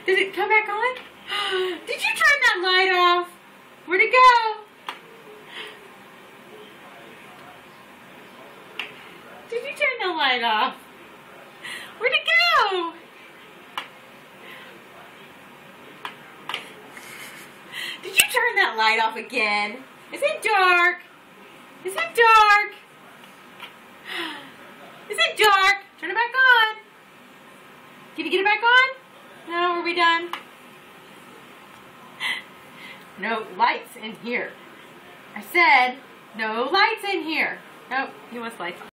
Did it come back on? Did you turn that light off? Where'd it go? Did you turn the light off? Where'd it go? Did you turn that light off again? Is it dark? Is it dark? Is it dark? Turn it back on. Can you get it back on? No, are we done? No lights in here. I said no lights in here. Nope, he wants lights on.